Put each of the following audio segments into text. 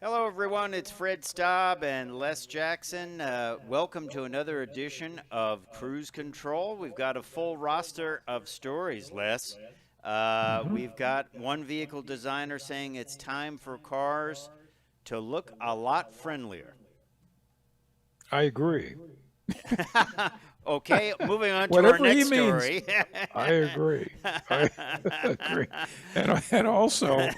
Hello, everyone. It's Fred Staab and Les Jackson. Welcome to another edition of Cruise Control. We've got a full roster of stories, Les. We've got one vehicle designer saying it's time for cars to look a lot friendlier. I agree. Okay, moving on to our Whatever he next means, story. I agree. I agree. And also,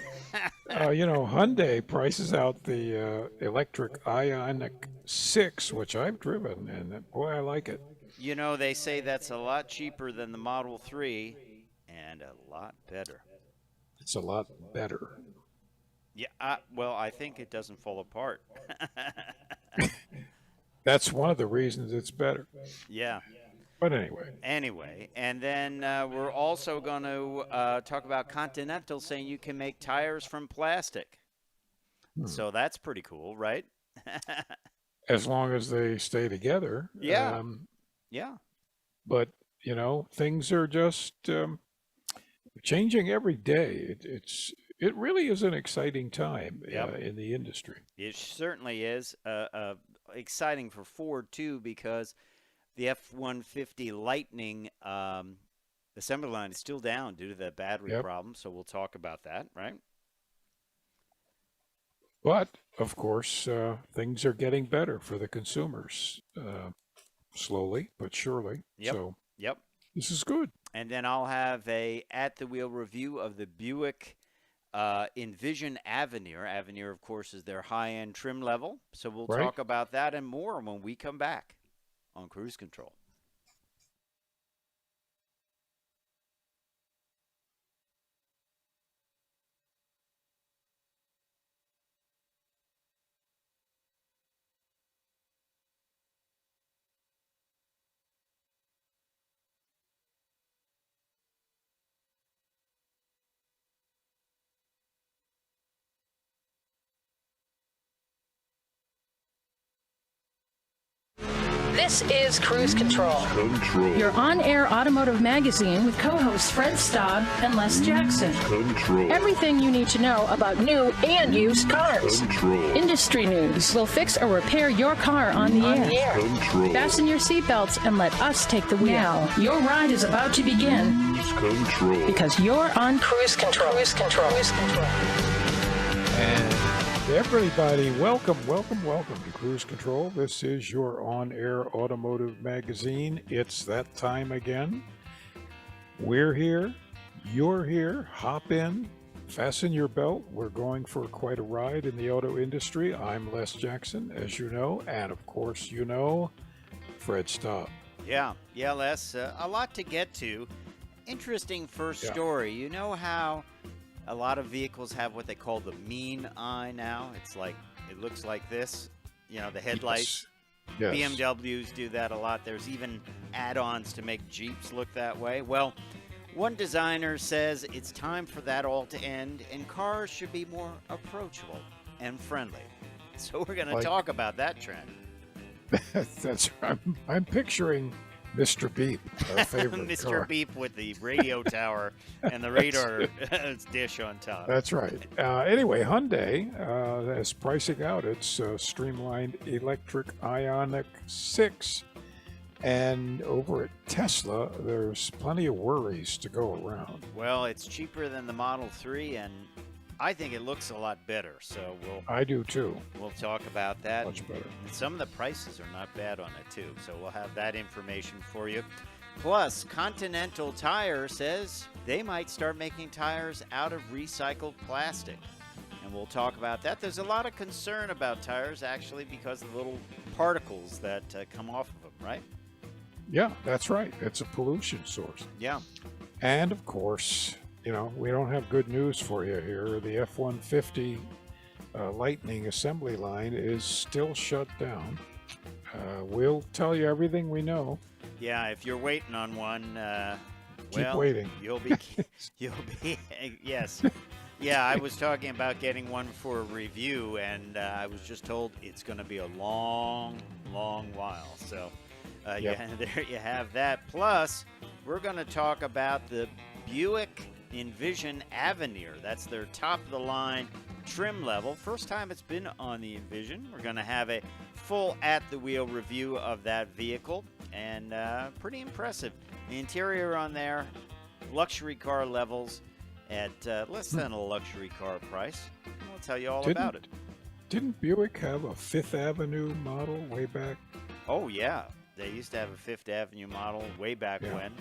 Hyundai prices out the Electric Ioniq 6, which I've driven, and boy, I like it. You know, they say that's a lot cheaper than the Model 3 and a lot better. It's a lot better. Yeah, well, I think it doesn't fall apart. That's one of the reasons it's better. Yeah. But anyway. Anyway, and then we're also going to talk about Continental saying you can make tires from plastic. So that's pretty cool, right? As long as they stay together. Yeah. Yeah. But, things are just changing every day. It really is an exciting time in the industry. It certainly is exciting for Ford, too, because the F-150 Lightning assembly line is still down due to the battery problem, so we'll talk about that, right? But, of course, things are getting better for the consumers, slowly but surely. So this is good. And then I'll have a at-the-wheel review of the Buick Envision Avenir. Avenir, of course, is their high-end trim level. So we'll talk about that and more when we come back on Cruise Control. This is Cruise Control. Your on-air automotive magazine with co-hosts Fred Staab and Les Jackson. Everything you need to know about new and used cars. Industry news. We'll fix or repair your car on the air. Fasten your seatbelts and let us take the wheel. Now, your ride is about to begin. Because you're on Cruise Control. Cruise Control. Cruise Control. And everybody, welcome to Cruise Control. This is your on-air automotive magazine. It's that time again. We're here. You're here. Hop in. Fasten your belt. We're going for quite a ride in the auto industry. I'm Les Jackson, as you know. And, of course, Fred Staab. Yeah, Les. A lot to get to. Interesting first story. You know how a lot of vehicles have what they call the mean eye now? It looks like this. The headlights. Yes. BMWs do that a lot. There's even add-ons to make Jeeps look that way. Well, one designer says it's time for that all to end, and cars should be more approachable and friendly. So we're going to talk about that trend. That's I'm picturing Mr. Beep, our favorite Mr. car. Beep with the radio tower and the radar dish on top. That's right. Anyway, Hyundai is pricing out its streamlined Electric Ioniq 6. And over at Tesla, there's plenty of worries to go around. Well, it's cheaper than the Model 3, and I think it looks a lot better. So I do too. We'll talk about that. Much better. And some of the prices are not bad on it too. So we'll have that information for you. Plus, Continental Tire says they might start making tires out of recycled plastic. And we'll talk about that. There's a lot of concern about tires, actually, because of the little particles that come off of them, right? Yeah, that's right. It's a pollution source. Yeah. And, of course, we don't have good news for you here. The F-150 Lightning assembly line is still shut down. We'll tell you everything we know. Yeah, if you're waiting on one, keep waiting. You'll be, yes. Yeah, I was talking about getting one for a review, and I was just told it's going to be a long, long while. So there you have that. Plus, we're going to talk about the Buick Envision Avenir. That's their top-of-the-line trim level. First time it's been on the Envision. We're going to have a full at-the-wheel review of that vehicle, and pretty impressive. The interior on there, luxury car levels at less than a luxury car price. We'll tell you all about it. Didn't Buick have a Fifth Avenue model way back? Oh, yeah. They used to have a Fifth Avenue model way back when.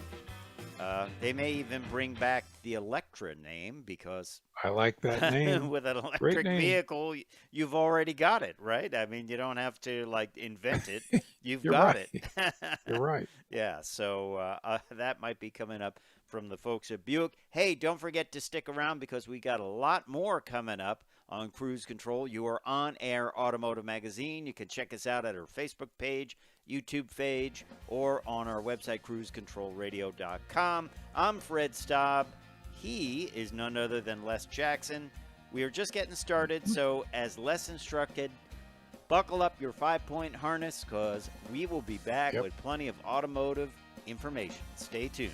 They may even bring back the Electra name because I like that name. with an electric vehicle, you've already got it, right? I mean, you don't have to invent it. You've got it. You're right. Yeah, so that might be coming up from the folks at Buick. Hey, don't forget to stick around because we got a lot more coming up on Cruise Control. You are on Air Automotive Magazine. You can check us out at our Facebook page, YouTube page, or on our website, cruisecontrolradio.com. I'm Fred Staab. He is none other than Les Jackson. We are just getting started, so as Les instructed, buckle up your 5-point harness because we will be back with plenty of automotive information. Stay tuned.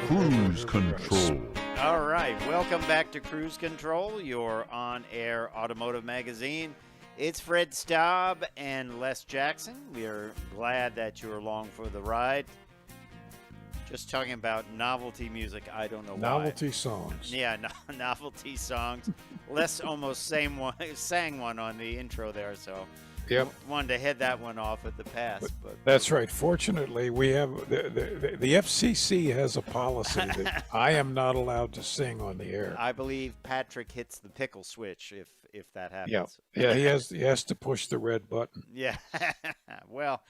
Cruise Control. All right, welcome back to Cruise Control, your on-air automotive magazine. It's Fred Staab and Les Jackson. We are glad that you're along for the ride. Just talking about novelty music, I don't know why. Novelty songs. Yeah, novelty songs. Les almost sang one on the intro there, so wanted to head that one off at the pass. But that's right. Fortunately, we have the FCC has a policy that I am not allowed to sing on the air. I believe Patrick hits the pickle switch if that happens. Yeah, he has to push the red button. Yeah. Well,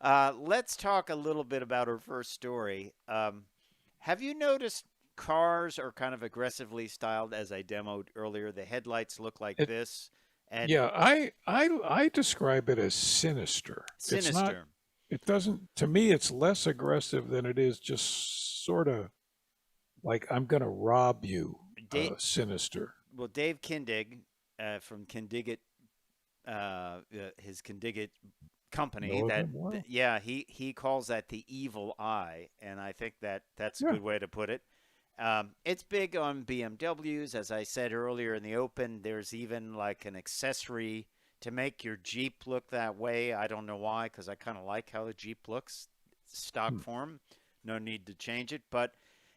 let's talk a little bit about our first story. Have you noticed cars are kind of aggressively styled, as I demoed earlier? The headlights look like this. And I describe it as sinister. Sinister. It's not, it doesn't, to me, it's less aggressive than it is just sort of like I'm going to rob you. Sinister. Well, Dave Kindig from Kindigit, his Kindigit company, he calls that the evil eye, and I think that's a good way to put it. It's big on BMWs. As I said earlier in the open, there's even like an accessory to make your Jeep look that way. I don't know why, because I kind of like how the Jeep looks, stock form. No need to change it. But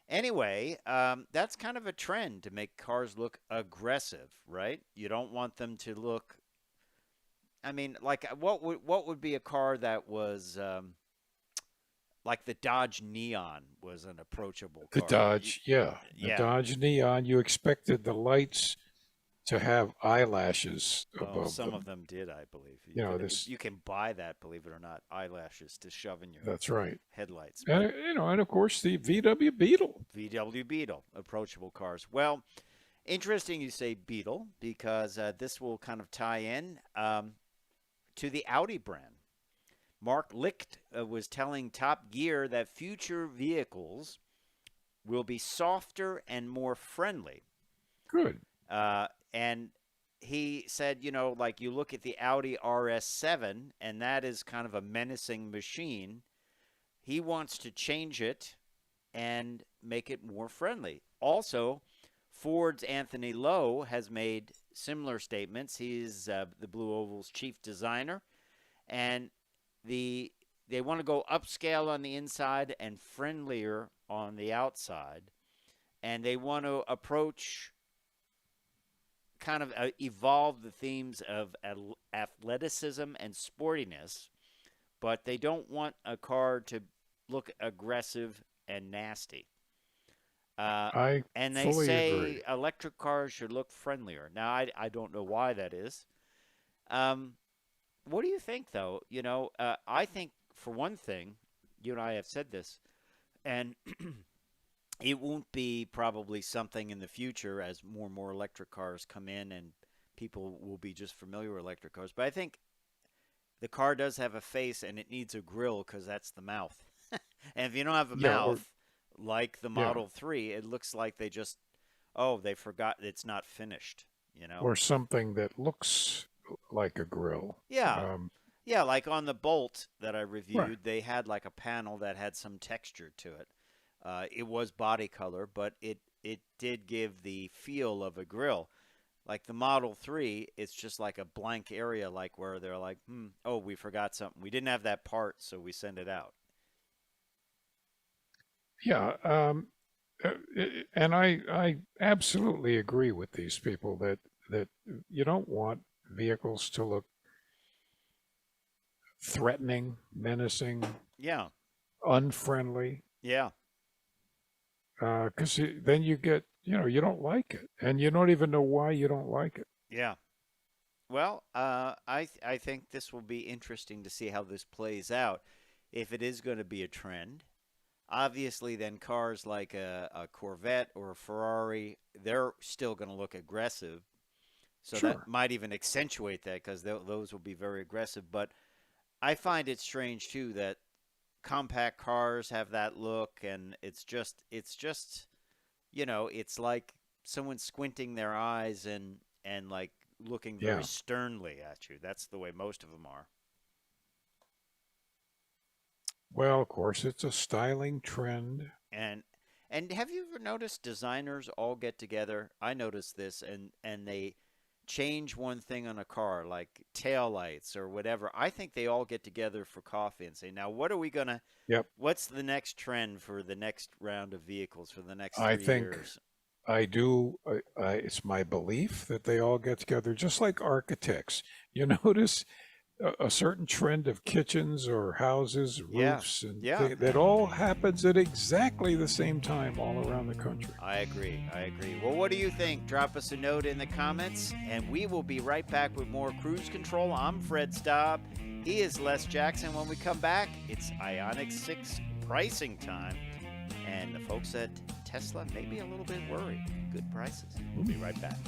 anyway, that's kind of a trend to make cars look aggressive, right? You don't want them to look, I mean, like what would be a car that was like the Dodge Neon was an approachable car. The Dodge, the Dodge Neon. You expected the lights to have eyelashes above some them. of them did, I believe. You can buy that, believe it or not, eyelashes to shove in your headlights. And and of course the VW Beetle. VW Beetle, approachable cars. Well, interesting you say Beetle because this will kind of tie in to the Audi brand. Mark Licht was telling Top Gear that future vehicles will be softer and more friendly. Good. And he said, like you look at the Audi RS7, and that is kind of a menacing machine. He wants to change it and make it more friendly. Also, Ford's Anthony Lowe has made similar statements. He's the Blue Oval's chief designer, and they want to go upscale on the inside and friendlier on the outside, and they want to approach kind of evolve the themes of athleticism and sportiness, but they don't want a car to look aggressive and nasty. Uh, I and they fully agree. say electric cars should look friendlier. Now, I don't know why that is. Um, what do you think, though? I think, for one thing, you and I have said this, and it won't be probably something in the future as more and more electric cars come in and people will be just familiar with electric cars. But I think the car does have a face and it needs a grill because that's the mouth. And if you don't have a Yeah, or mouth like the yeah, Model 3, it looks like they just, oh, they forgot it's not finished, you know? or something that looks like a grill. Yeah. Um, Yeah, like on the Bolt that I right. reviewed, they had like a panel that had some texture to it. It was body color, but it did give the feel of a grill. Like the Model 3, it's just like a blank area, like where they're like, oh, we forgot something. We didn't have that part, so we send it out. Yeah. And I absolutely agree with these people that you don't want vehicles to look threatening, menacing, Yeah, unfriendly, yeah, because then you get, you don't like it, and you don't even know why you don't like it. yeah. Well, I think this will be interesting to see how this plays out. If it is going to be a trend, obviously, then cars like a Corvette or a Ferrari, they're still going to look aggressive. So Sure. that might even accentuate that because those will be very aggressive. But I find it strange too that compact cars have that look, and it's just it's like someone squinting their eyes and like looking very Yeah. sternly at you. That's the way most of them are. Well, of course, it's a styling trend. And and have you ever noticed designers all get together? I noticed this and they change one thing on a car like tail lights or whatever. I think they all get together for coffee and say, "Now, Yep. what's the next trend for the next round of vehicles for the next I 3 think years?" I do. It's my belief that they all get together, just like architects. You notice a certain trend of kitchens or houses, Yeah. roofs, and Yeah. that all happens at exactly the same time all around the country. I agree. I agree. Well, what do you think? Drop us a note in the comments, and we will be right back with more Cruise Control. I'm Fred Staub. He is Les Jackson. When we come back, it's Ioniq 6 pricing time. And the folks at Tesla may be a little bit worried. Good prices. We'll be right back.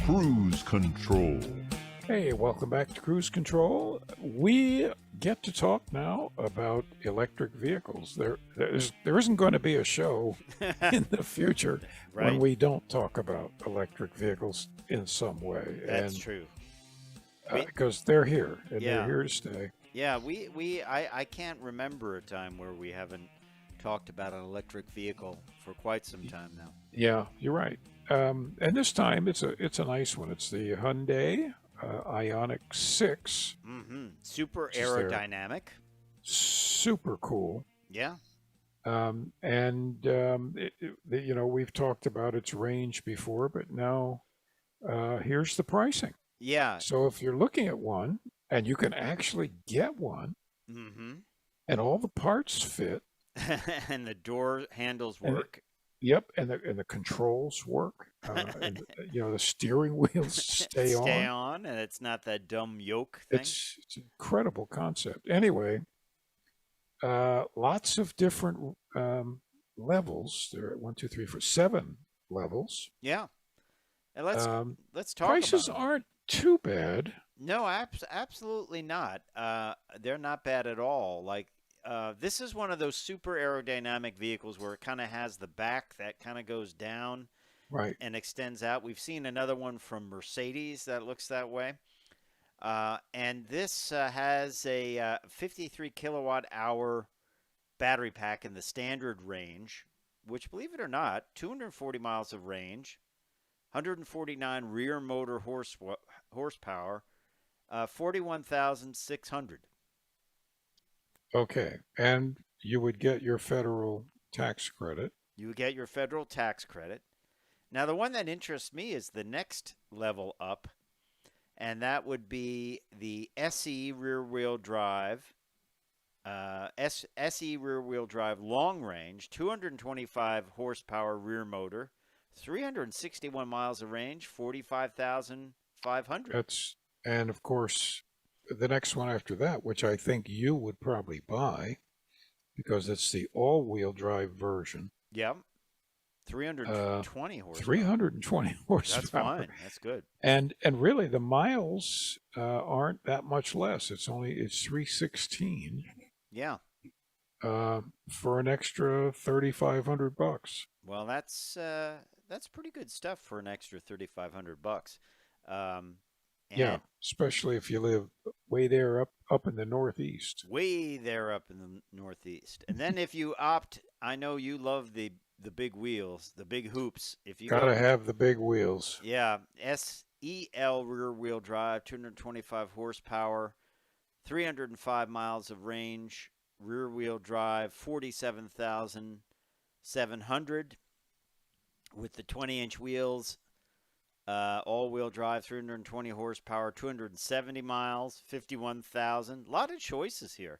Cruise Control. Hey, welcome back to Cruise Control. We get to talk now about electric vehicles. There isn't going to be a show in the future when Right? we don't talk about electric vehicles in some way, That's true. because they're here and they're Yeah. here to stay. Yeah, I can't remember a time where we haven't talked about an electric vehicle for quite some time now. Yeah, you're right. And this time it's a nice one. It's the Hyundai Ioniq 6, Super which is their aerodynamic. super cool. Yeah. We've talked about its range before, but now here's the pricing. Yeah. So if you're looking at one and you can actually get one Mm-hmm. and all the parts fit, And the door handles and work. yep, and the controls work, and the steering wheels stay Stay on. on, and it's not that dumb yoke thing. It's an incredible concept. Anyway, lots of different levels. There are 1, 2, 3, 4, 7 levels. Yeah. And let's talk Prices about 'em. aren't too bad. No, absolutely not. They're not bad at all. Like this is one of those super aerodynamic vehicles where it kind of has the back that kind of goes down, Right. and extends out. We've seen another one from Mercedes that looks that way. And this has a 53 kilowatt hour battery pack in the standard range, which, believe it or not, 240 miles of range, 149 rear motor horsepower, 41,600. Okay. And you would get your federal tax credit. You would get your federal tax credit. Now, the one that interests me is the next level up, and that would be the SE rear-wheel drive, SE rear-wheel drive long range, 225 horsepower rear motor, 361 miles of range, 45,500. And of course, the next one after that, which I think you would probably buy, because it's the all-wheel drive version. Yep. 320 horsepower. 320 horsepower. That's fine. That's good. And really, the miles aren't that much less. It's 316. Yeah. For an extra $3,500. Well, that's pretty good stuff for an extra $3,500. Yeah, especially if you live way there up in the Northeast. Way there up in the Northeast. And then if you opt, I know you love the big wheels, the big hoops. If you gotta have the big wheels. Yeah, SEL rear wheel drive, 225 horsepower, 305 miles of range, rear wheel drive, 47,700 with the 20-inch wheels. All-wheel drive, 320 horsepower, 270 miles, 51,000. A lot of choices here.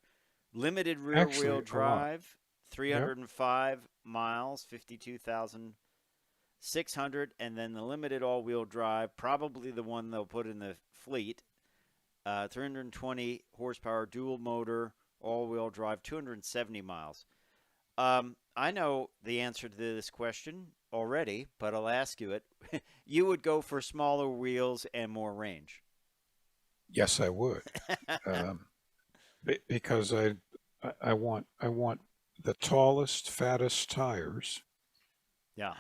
Limited rear-wheel drive, 305 miles, 52,600. And then the limited all-wheel drive, probably the one they'll put in the fleet, 320 horsepower, dual motor, all-wheel drive, 270 miles. I know the answer to this question already, but I'll ask you it. You would go for smaller wheels and more range. Yes, I would, because I want the tallest, fattest tires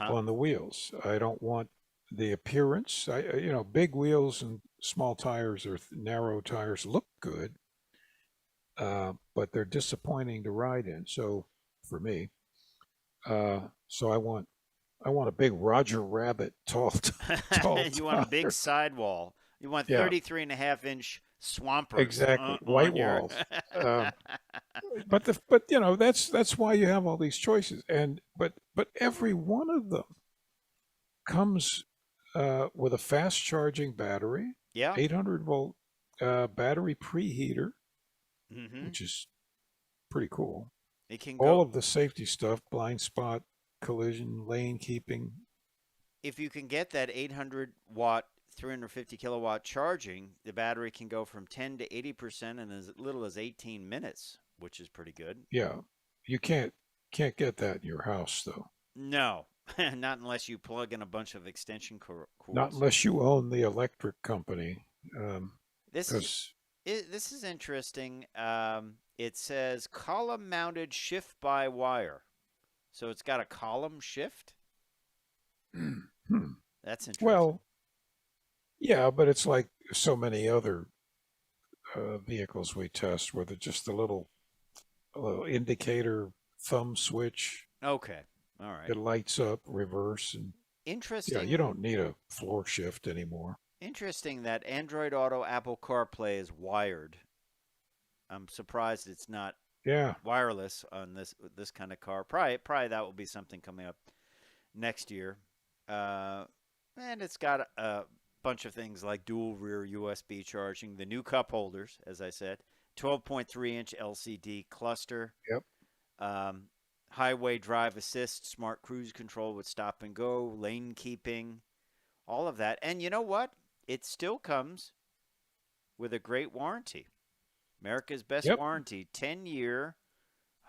on the wheels. I don't want the appearance. Big wheels and small tires or narrow tires look good, but they're disappointing to ride in. So for me, so I want a big Roger Rabbit tall You want a big sidewall. You want 33.5-inch swampers. Exactly, white walls. But that's why you have all these choices. But every one of them comes with a fast charging battery. Yeah. 800-volt battery preheater, which is pretty cool. It can all of the safety stuff, blind spot, collision, lane keeping. If you can get that 800-watt, 350 kilowatt charging, the battery can go from 10 to 80% in as little as 18 minutes, which is pretty good. Yeah, you can't get that in your house though. No, not unless you plug in a bunch of extension cords. Not unless you own the electric company. This is interesting. It says column-mounted shift-by-wire. So it's got a column shift? That's interesting. Well, yeah, but it's like so many other vehicles we test where they're just a little indicator thumb switch. Okay, all right. It lights up, reverse. And interesting. Yeah, you don't need a floor shift anymore. Interesting that Android Auto, Apple CarPlay is wired. I'm surprised it's not wireless on this kind of car. Probably that will be something coming up next year. And it's got a bunch of things like dual rear USB charging, the new cup holders, as I said, 12.3-inch LCD cluster. Yep. Highway drive assist, smart cruise control with stop and go, lane keeping, all of that. And you know what? It still comes with a great warranty. America's best warranty, 10-year,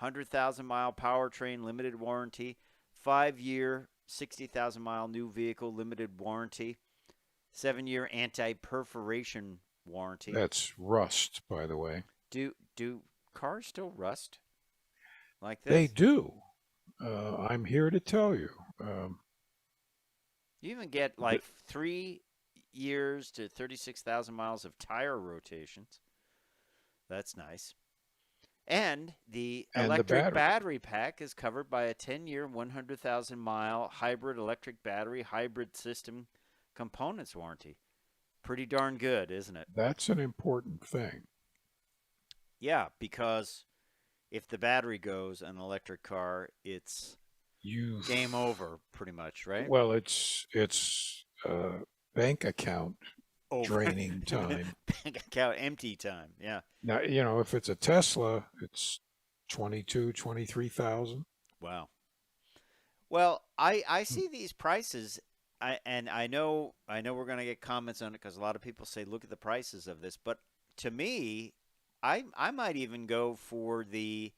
100,000-mile powertrain limited warranty, 5-year, 60,000-mile new vehicle limited warranty, 7-year anti-perforation warranty. That's rust, by the way. Do cars still rust like this? They do. I'm here to tell you. You even get like 3 years to 36,000 miles of tire rotations. That's nice. And the electric battery pack is covered by a 10-year, 100,000-mile hybrid electric battery hybrid system components warranty. Pretty darn good, isn't it? That's an important thing. Yeah, because if the battery goes in an electric car, it's game over pretty much, right? Well, it's bank account draining time. Bank account empty time, yeah. Now, you know, if it's a Tesla, it's 23,000. Wow. Well, I see these prices, and I know we're going to get comments on it because a lot of people say, look at the prices of this. But to me, I might even go for the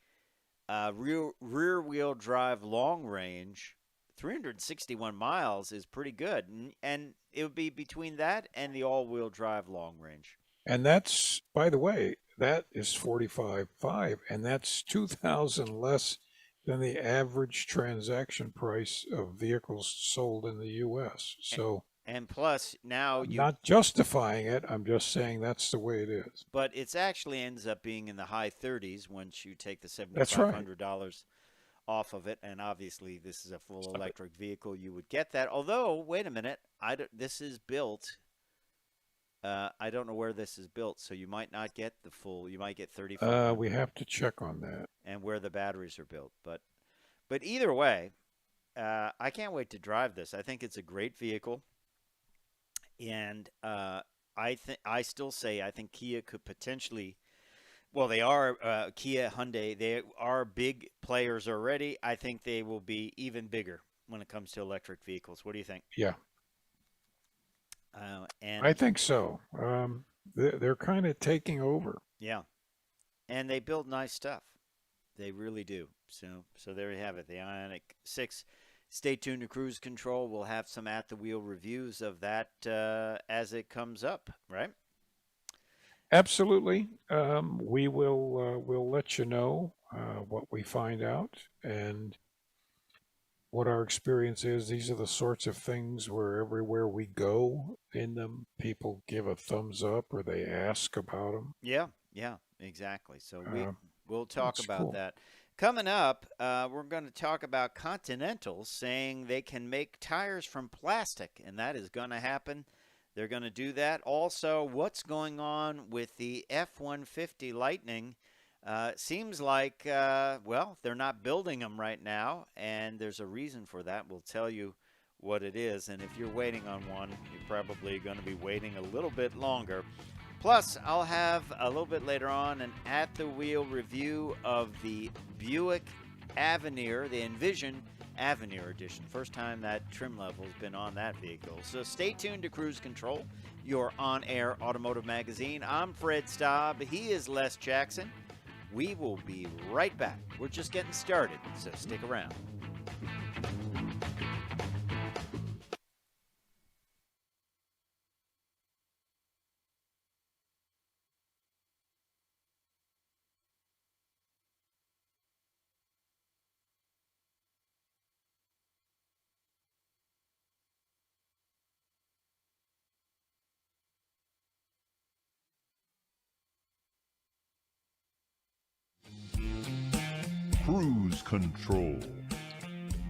rear wheel drive long range. 361 miles is pretty good, and it would be between that and the all-wheel drive long range. And that's, by the way, that is 45.5, and that's 2,000 less than the average transaction price of vehicles sold in the U.S. So, and plus now I'm not justifying it. I'm just saying that's the way it is. But it actually ends up being in the high 30s once you take the $7,500 off of it, and obviously this is a full electric vehicle. You would get that. Although, wait a minute, this is built. I don't know where this is built, so you might not get the full. You might get 35. We have to check on that. And where the batteries are built, but either way, I can't wait to drive this. I think it's a great vehicle, and I still say I think Kia could potentially. Well, they are Kia, Hyundai. They are big players already. I think they will be even bigger when it comes to electric vehicles. What do you think? Yeah. And I think so. They're kind of taking over. Yeah. And they build nice stuff. They really do. So there you have it. The Ioniq 6. Stay tuned to Cruise Control. We'll have some at-the-wheel reviews of that as it comes up, right? Absolutely. We will we'll let you know what we find out and what our experience is. These are the sorts of things where everywhere we go in them, people give a thumbs up or they ask about them. Yeah, exactly. So we'll talk about that. Coming up, we're going to talk about Continental saying they can make tires from plastic, and that is going to happen. They're going to do that. Also, what's going on with the F-150 Lightning? Seems like, well, they're not building them right now, and there's a reason for that. We'll tell you what it is, and if you're waiting on one, you're probably going to be waiting a little bit longer. Plus, I'll have a little bit later on an at-the-wheel review of the Buick Avenir, the Envision Avenir edition. First time that trim level has been on that vehicle. So stay tuned to Cruise Control, your on-air automotive magazine. I'm Fred Staab. He is Les Jackson. We will be right back. We're just getting started, so stick around. Cruise Control.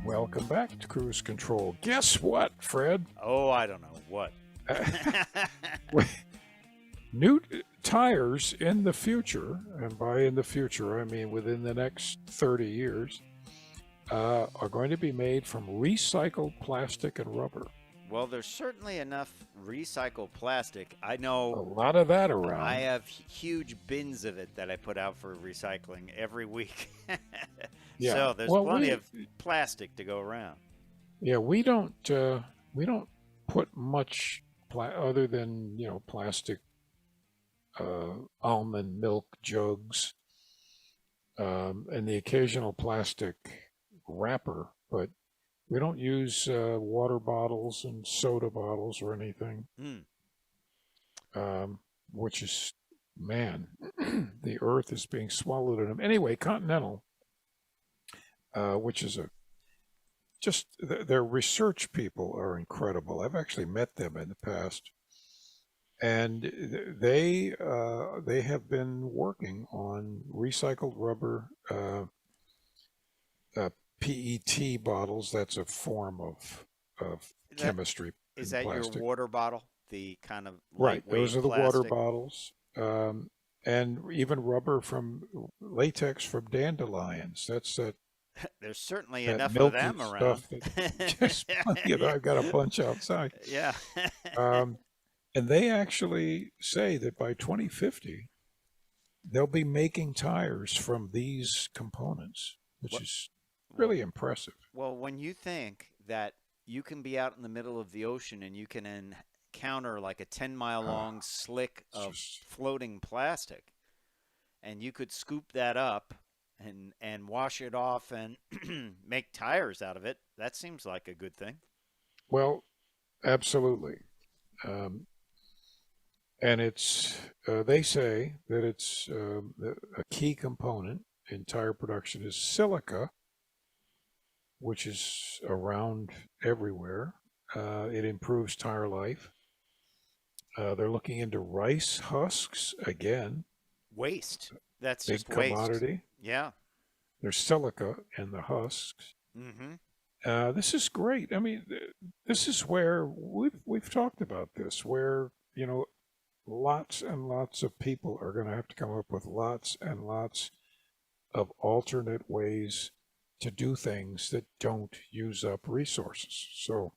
Welcome back to Cruise Control. Guess what, Fred? Oh, I don't know. What? New tires in the future, and by in the future, I mean within the next 30 years, are going to be made from recycled plastic and rubber. Well, there's certainly enough recycled plastic. I know a lot of that around. I have huge bins of it that I put out for recycling every week. Yeah. So there's plenty of plastic to go around. Yeah, we don't put much other than, you know, plastic almond milk jugs and the occasional plastic wrapper, but we don't use water bottles and soda bottles or anything, which is, man, the earth is being swallowed in them. Anyway, Continental, which is just their research people are incredible. I've actually met them in the past, and they have been working on recycled rubber PET bottles. That's a form of That chemistry is in that your plastic. water bottle, the kind of Right. lightweight Those are the water plastic? bottles. And even rubber from latex from dandelions. That's There's certainly that enough of milky them around. stuff that just plenty of. I've got a bunch outside. Yeah. Um, and they actually say that by 2050, they'll be making tires from these components, which Well, is well, really impressive. well, when you think that you can be out in the middle of the ocean and you can encounter like a 10-mile long slick It's of just, floating plastic, and you could scoop that up and wash it off and make tires out of it, that seems like a good thing. well, absolutely. Um, and they say that it's a key component in tire production is silica, which is around everywhere. It improves tire life. They're looking into rice husks again, Waste. That's big just waste. commodity. Yeah. There's silica in the husks. Mm-hmm. This is great. I mean, this is where we've talked about this, where lots and lots of people are going to have to come up with lots and lots of alternate ways to do things that don't use up resources. So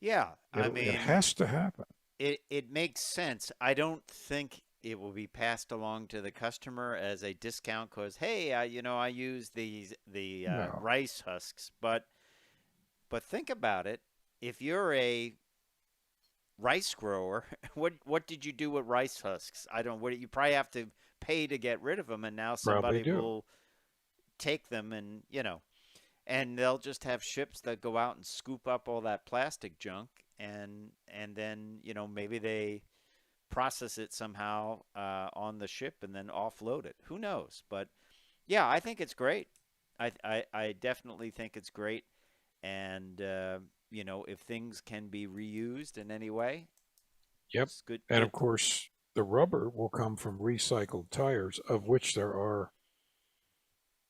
Yeah. I it mean, has to happen. it makes sense. I don't think it will be passed along to the customer as a discount because, hey, I use the No, rice husks, but think about it. If you're a rice grower, what did you do with rice husks? I don't. What you probably have to pay to get rid of them, and now probably somebody do. will take them, and they'll just have ships that go out and scoop up all that plastic junk, and then maybe they process it somehow on the ship and then offload it. Who knows? But yeah, I think it's great. I definitely think it's great. And, if things can be reused in any way, Yep. it's good. And of course, the rubber will come from recycled tires, of which there are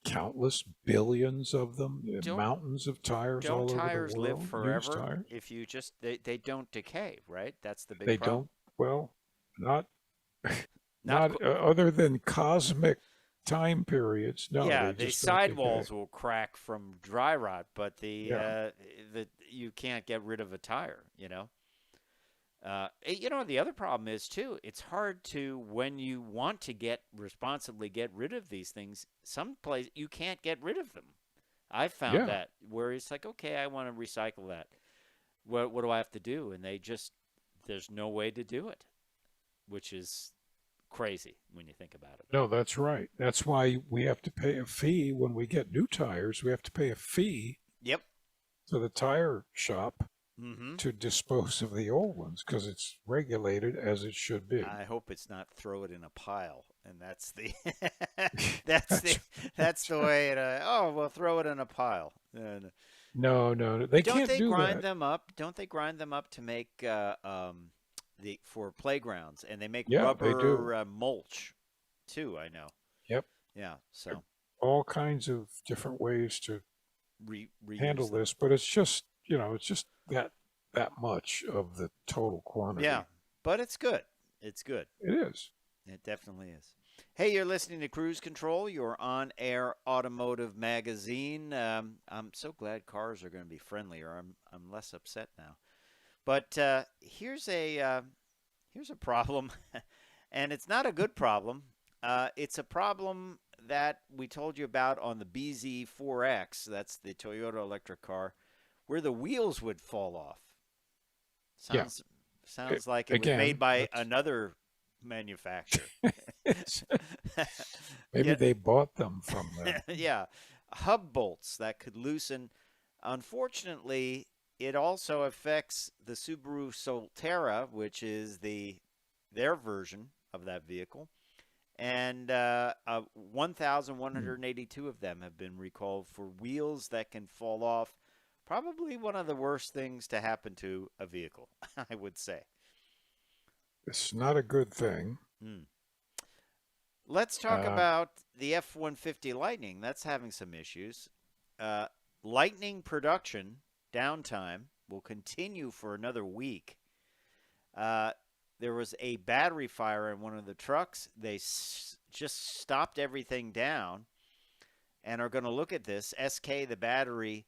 countless billions of them, Don't mountains of tires don't all over the tires live world, used forever tires. if you just they don't decay, right? That's the big They problem. don't, well, not Not not other than cosmic time periods. No, Yeah, they the just don't decay. sidewalls will crack from dry rot, but Yeah. the you can't get rid of a tire. The other problem is too, it's hard to when you want to responsibly get rid of these things, some place you can't get rid of them. I found Yeah. that where it's like, okay, I want to recycle that. What do I have to do? And there's no way to do it, which is crazy when you think about it. No, that's right. That's why we have to pay a fee when we get new tires. We have to pay a fee Yep. to the tire shop Mm-hmm. to dispose of the old ones because it's regulated as it should be. I hope it's not throw it in a pile, and that's the that's the way it. We'll throw it in a pile. No, they Don't can't they do grind that. them up? Don't they grind them up to make for playgrounds, and they make Yeah, they do. rubber mulch too? I know. Yep. Yeah. So All kinds of different ways to handle reuse them. this, but it's just that much of the total quantity. Yeah, but it's good. It's good. It is. It definitely is. Hey, you're listening to Cruise Control, your on-air automotive magazine. I'm so glad cars are going to be friendlier. I'm less upset now. But here's a problem, and it's not a good problem. It's a problem that we told you about on the BZ4X. That's the Toyota electric car, where the wheels would fall off. Sounds like it was made by another manufacturer. Maybe they bought them from them. Yeah, hub bolts that could loosen. Unfortunately, it also affects the Subaru Solterra, which is their version of that vehicle. And 1,182 of them have been recalled for wheels that can fall off Probably one of the worst things to happen to a vehicle, I would say. It's not a good thing. Let's talk about the F-150 Lightning. That's having some issues. Lightning production downtime will continue for another week. There was a battery fire in one of the trucks. They just stopped everything down and are going to look at this. SK, the battery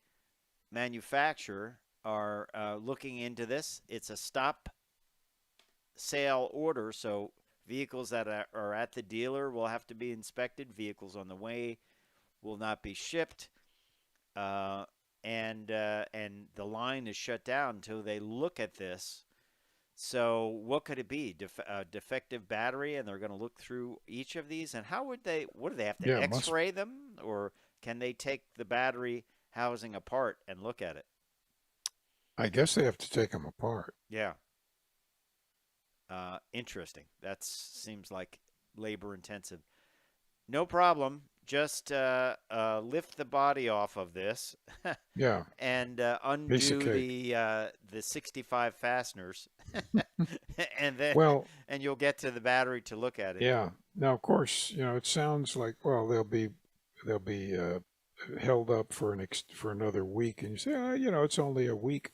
manufacturer, are looking into this. It's a stop sale order, so vehicles that are at the dealer will have to be inspected. Vehicles on the way will not be shipped. And the line is shut down until they look at this. So what could it be? Defective battery, and they're going to look through each of these. And how would they? What do they have to X-ray them, or can they take the battery housing apart and look at it? I guess they have to take them apart. Yeah. Interesting. That seems like labor intensive. No problem. Just lift the body off of this. Yeah. And undo the 65 fasteners, and then and you'll get to the battery to look at it. Yeah. Now, of course, it sounds like they'll be held up for another week, and you say, it's only a week.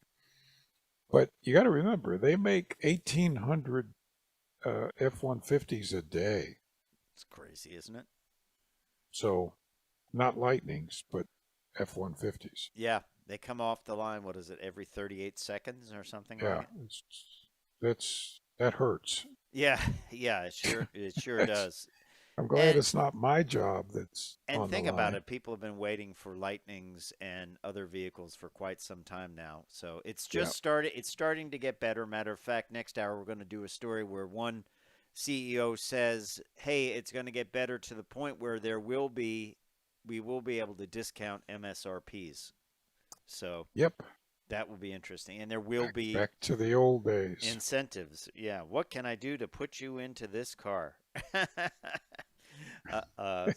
But you got to remember, they make 1,800 F-150s a day. It's crazy, isn't it? So, not Lightnings, but F-150s. Yeah, they come off the line. What is it? Every 38 seconds or something? Yeah, like that hurts. Yeah, it sure does. I'm glad it's not my job that's on the line. And think about it. People have been waiting for Lightnings and other vehicles for quite some time now. So it's just started. It's starting to get better. Matter of fact, next hour we're going to do a story where one CEO says, hey, it's going to get better to the point where we will be able to discount MSRPs. So that will be interesting. And there will be back to the old days incentives. Yeah. What can I do to put you into this car?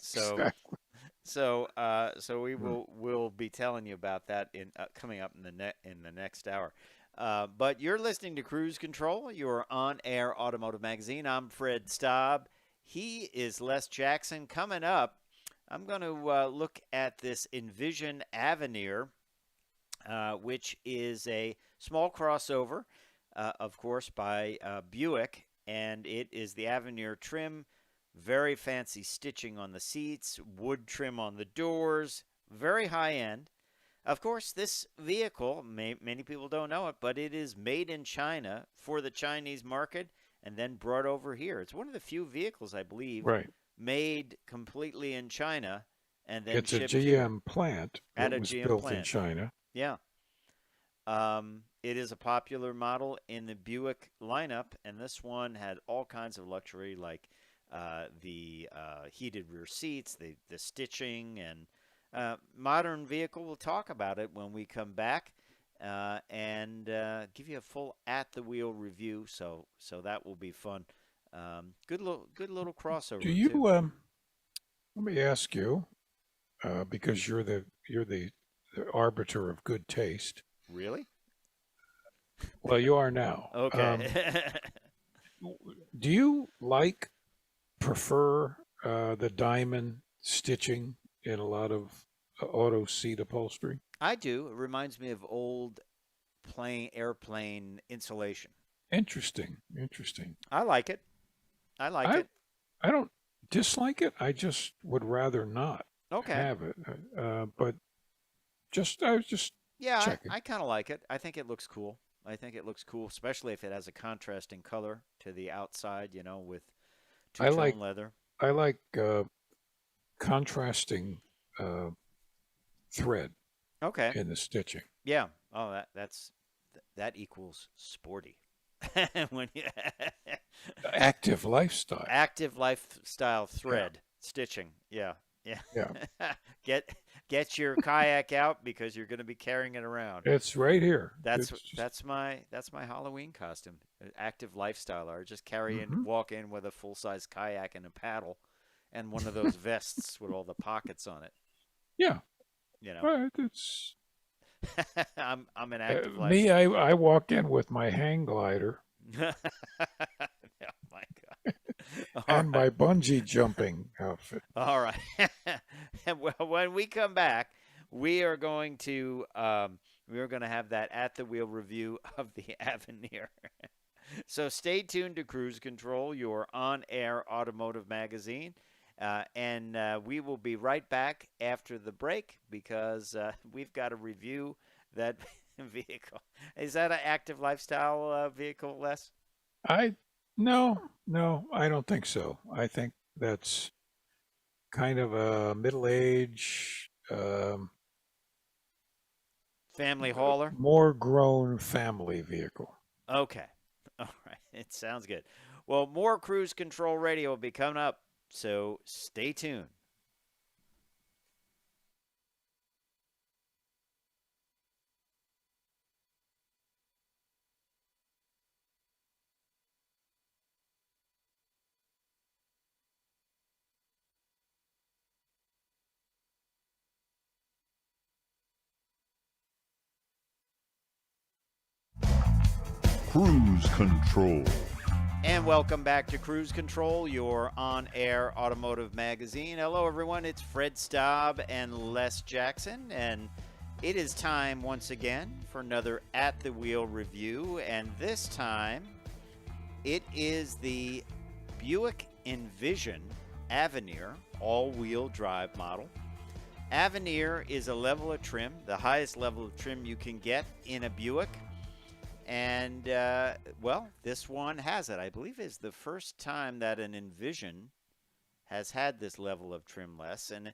So we'll be telling you about that in coming up in the next hour. But you're listening to Cruise Control. You're on Air Automotive Magazine. I'm Fred Staab. He is Les Jackson. Coming up, I'm going to look at this Envision Avenir, which is a small crossover, of course, by Buick. And it is the Avenir trim, very fancy stitching on the seats, wood trim on the doors, very high end. Of course, this vehicle, many people don't know it, but it is made in China for the Chinese market and then brought over here. It's one of the few vehicles, I believe, made completely in China and then it's shipped a GM plant that was built in China. Yeah. It is a popular model in the Buick lineup, and this one had all kinds of luxury, like the heated rear seats, the stitching, and modern vehicle. We'll talk about it when we come back and give you a full at-the-wheel review, so that will be fun. Good little crossover. Do you, let me ask you, because you're the arbiter of good taste. Really? Well, you are now. Okay. Do you prefer the diamond stitching in a lot of auto seat upholstery? I do. It reminds me of old airplane insulation. Interesting. I like it. I don't dislike it. I just would rather not have it. But I was just checking. I kind of like it. I think it looks cool. Especially if it has a contrasting color to the outside, with two-tone leather. I like contrasting thread in the stitching. Yeah. Oh, that equals sporty. When active lifestyle thread stitching. Yeah. Yeah. Get your kayak out because you're going to be carrying it around. It's right here. That's my Halloween costume. Active lifestyle. I just walk in with a full-size kayak and a paddle, and one of those vests with all the pockets on it. Yeah. I'm an active Me, lifestyle. I walk in with my hang glider Oh my God. All and right. my bungee jumping outfit. All right. And well, when we come back, we are going to have that at the wheel review of the Avenir. So stay tuned to Cruise Control, your on-air automotive magazine, and we will be right back after the break because we've got to review that vehicle. Is that an active lifestyle vehicle, Les? I no, I don't think so. I think that's kind of a middle-age, Family hauler? more grown family vehicle. Okay. All right. It sounds good. Well, more Cruise Control Radio will be coming up, so stay tuned. Cruise Control. And welcome back to Cruise Control, your on-air automotive magazine. Hello, everyone. It's Fred Staab and Les Jackson, and it is time once again for another At the Wheel review, and this time it is the Buick Envision Avenir all-wheel drive model. Avenir is a level of trim, the highest level of trim you can get in a Buick. And, well, this one has it. I believe it's the first time that an Envision has had this level of trim less. And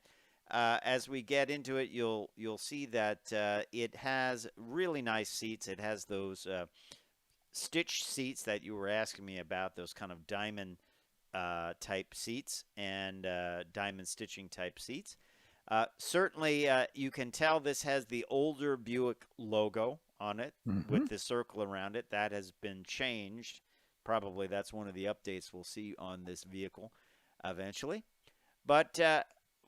as we get into it, you'll see that it has really nice seats. It has those stitched seats that you were asking me about, those kind of diamond type seats and diamond stitching type seats. Certainly, you can tell this has the older Buick logo on it with the circle around it. That has been changed. Probably that's one of the updates we'll see on this vehicle eventually. But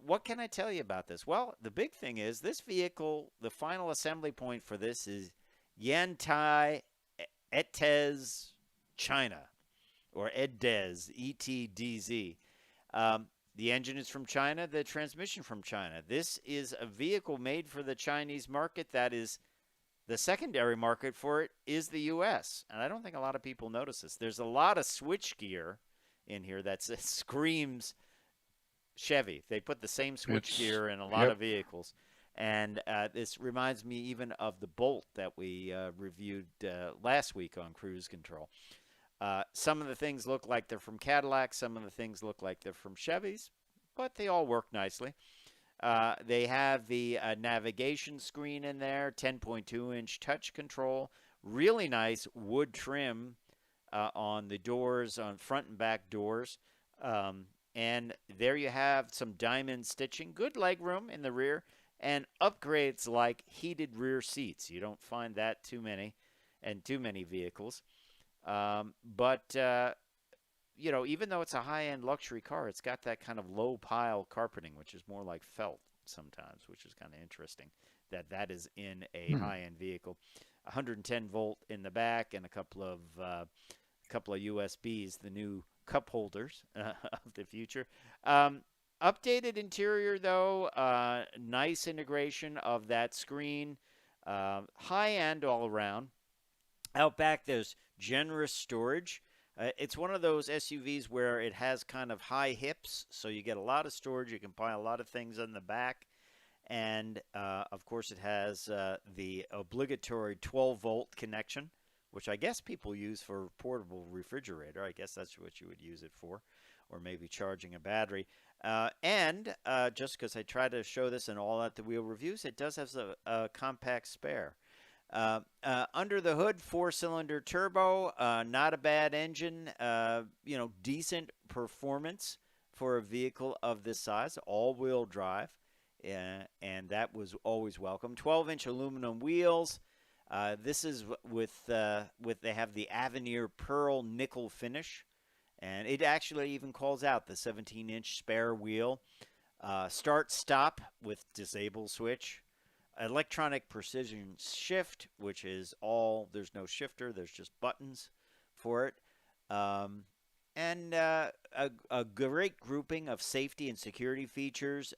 what can I tell you about this? Well, the big thing is this vehicle, the final assembly point for this is Yantai Etez China, or EDZ, E-T-D-Z. The engine is from China, the transmission from China. This is a vehicle made for the Chinese market. That is, the secondary market for it is the U.S. And I don't think a lot of people notice this. There's a lot of switchgear in here that screams Chevy. They put the same switchgear in a lot of vehicles. And this reminds me even of the Bolt that we reviewed last week on Cruise Control. Some of the things look like they're from Cadillac. Some of the things look like they're from Chevys. But they all work nicely. They have the navigation screen in there, 10.2-inch touch control, really nice wood trim on the doors, on front and back doors. And there you have some diamond stitching, good leg room in the rear, and upgrades like heated rear seats. You don't find that too many vehicles. You know, even though it's a high-end luxury car, it's got that kind of low-pile carpeting, which is more like felt sometimes, which is kind of interesting that is in a high-end vehicle. 110-volt in the back and a couple of USBs, the new cup holders of the future. Updated interior, though, nice integration of that screen, high-end all around. Out back, there's generous storage. It's one of those SUVs where it has kind of high hips, so you get a lot of storage. You can pile a lot of things in the back. And, of course, it has the obligatory 12-volt connection, which I guess people use for portable refrigerator. I guess that's what you would use it for, or maybe charging a battery. And just because I try to show this in all at the wheel reviews, it does have a compact spare. Under the hood, 4-cylinder turbo, not a bad engine, decent performance for a vehicle of this size, all-wheel drive, and that was always welcome. 12-inch aluminum wheels. This is they have the Avenir Pearl nickel finish, and it actually even calls out the 17-inch spare wheel. Start-stop with disable switch. electronic precision shift, which is there's no shifter, there's just buttons for it. And a great grouping of safety and security features.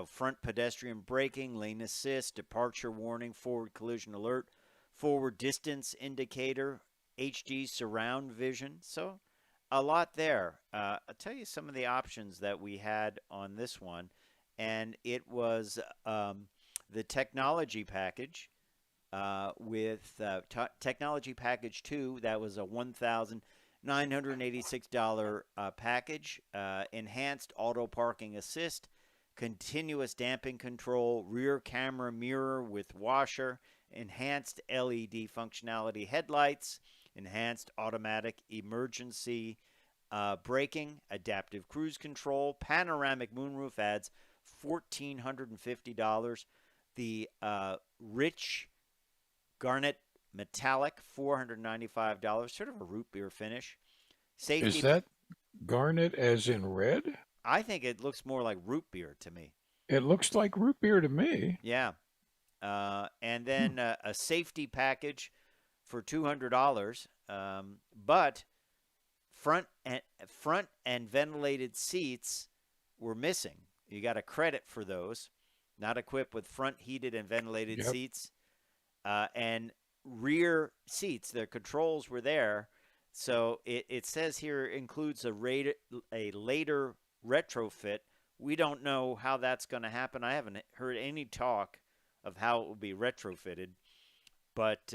Front pedestrian braking, lane assist, departure warning, forward collision alert, forward distance indicator, HD surround vision. So a lot there. I'll tell you some of the options that we had on this one. And it was the technology package with technology package 2. That was a $1,986 package. Enhanced auto parking assist, continuous damping control, rear camera mirror with washer, enhanced LED functionality headlights, enhanced automatic emergency braking, adaptive cruise control, panoramic moonroof adds $1,450. The rich garnet metallic, $495, sort of a root beer finish. Safety. Is that garnet as in red? I think it looks more like root beer to me. It looks like root beer to me. Yeah. And then a safety package for $200, but front and ventilated seats were missing. You got a credit for those. Not equipped with front heated and ventilated seats. And rear seats, their controls were there. So it says here includes a later retrofit. We don't know how that's going to happen. I haven't heard any talk of how it will be retrofitted. But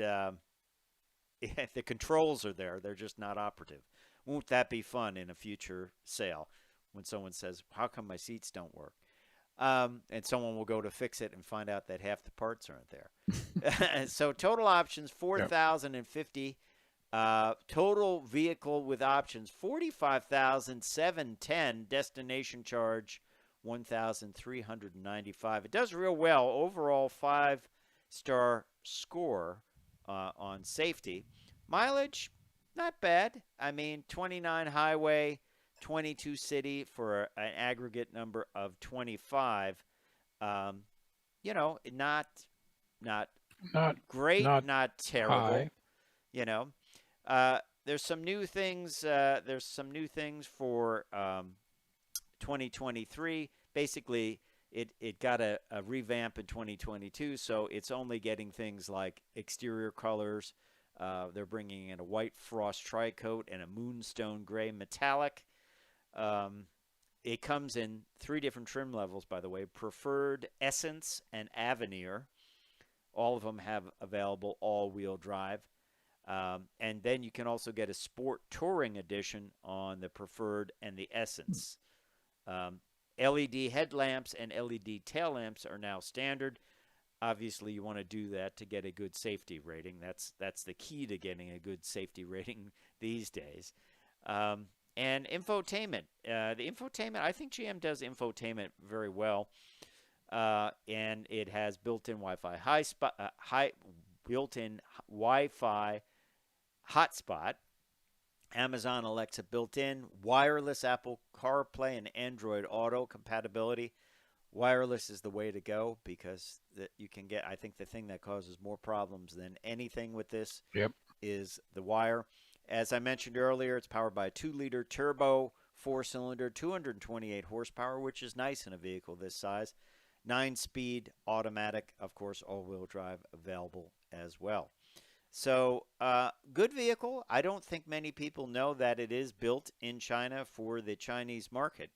if the controls are there, they're just not operative. Won't that be fun in a future sale when someone says, how come my seats don't work? And someone will go to fix it and find out that half the parts aren't there. So total options, $4,050. Total vehicle with options, $45,710. Destination charge, $1,395. It does real well. Overall, 5-star score on safety. Mileage, not bad. I mean, 29 highway, 22 city for an aggregate number of 25. Not great, not terrible. High. There's some new things. There's some new things for 2023. Basically, it got a revamp in 2022, so it's only getting things like exterior colors. They're bringing in a white frost tri-coat and a moonstone gray metallic. It comes in 3 different trim levels, by the way: Preferred, Essence, and Avenir. All of them have available all-wheel drive. And then you can also get a Sport Touring Edition on the Preferred and the Essence. LED headlamps and LED tail lamps are now standard. Obviously, you want to do that to get a good safety rating. That's the key to getting a good safety rating these days. And infotainment. The infotainment, I think GM does infotainment very well. And it has built-in Wi-Fi built-in Wi-Fi hotspot, Amazon Alexa built-in, wireless Apple CarPlay and Android Auto compatibility. Wireless is the way to go because you can get, I think the thing that causes more problems than anything with this is the wire. As I mentioned earlier, it's powered by a 2-liter turbo, 4-cylinder, 228 horsepower, which is nice in a vehicle this size. 9-speed automatic, of course, all-wheel drive available as well. So, good vehicle. I don't think many people know that it is built in China for the Chinese market.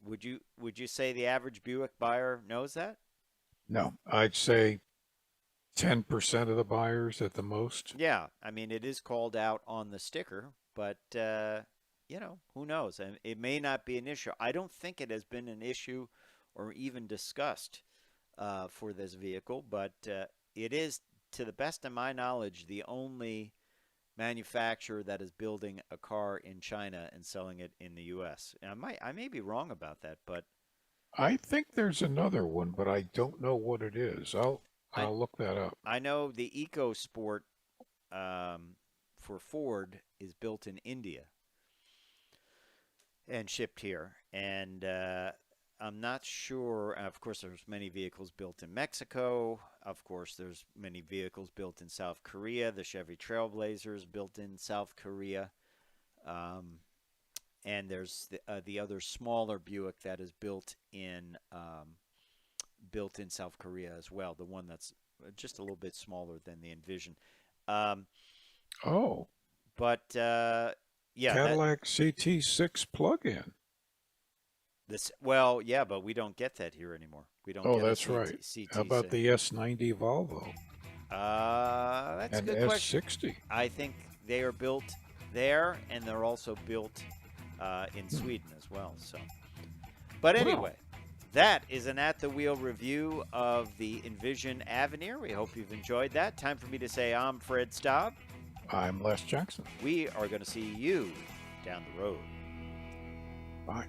Would you say the average Buick buyer knows that? No, I'd say 10% of the buyers at the most. Yeah, I mean, it is called out on the sticker, but, who knows? And it may not be an issue. I don't think it has been an issue or even discussed for this vehicle, but it is, to the best of my knowledge, the only manufacturer that is building a car in China and selling it in the U.S. And I may be wrong about that, but I think there's another one, but I don't know what it is. I'll look that up. I know the EcoSport for Ford is built in India and shipped here, and I'm not sure. Of course, there's many vehicles built in Mexico. Of course, there's many vehicles built in South Korea. The Chevy Trailblazer is built in South Korea. And there's the other smaller Buick that is built in South Korea as well. The one that's just a little bit smaller than the Envision. But yeah, Cadillac CT6 plug-in. But we don't get that here anymore. We don't. Oh, get that's right. How about the S90 Volvo? That's and a good question. S60. I think they are built there, and they're also built in Sweden as well. So, but anyway, that is an At the Wheel review of the Envision Avenir. We hope you've enjoyed that. Time for me to say I'm Fred Staab. I'm Les Jackson. We are going to see you down the road. Bye.